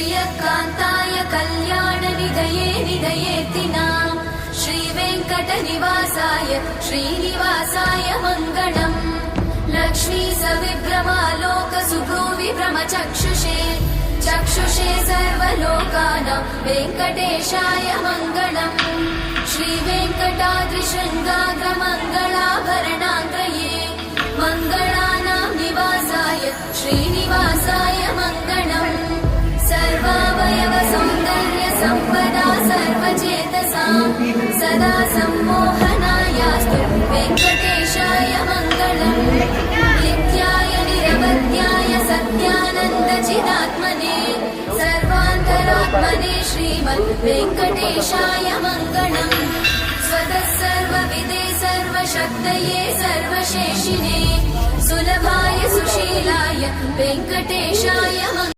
श्रियकान्ताय कल्याणनिधये निधयेतिनाम् श्रीवेङ्कटनिवासाय श्रीनिवासाय मङ्गलम् लक्ष्मी सविभ्रमालोक सुभ्रूविभ्रमचक्षुषे चक्षुषे सर्वलोकानां वेङ्कटेशाय मङ्गलम् श्रीवेङ्कटाद्रिशृङ्गाग्रमङ्गलाभरणाङ्गये मङ्गलानां निवासाय श्रीनिवासाय मङ्गलम् सर्वावयव सौन्दर्य सम्पदा सर्वचेतसां सदा सम्मोहनायास्तु वेङ्कटेशाय मङ्गलम् नित्याय निरवध्याय सत्यानन्दचिदात्मने सर्वान्तरात्मने श्रीमद् वेङ्कटेशाय मङ्गलम् स्वतः सर्वविदे सर्वशक्तये सर्वशेषिणे सुलभाय सुशीलाय वेङ्कटेशाय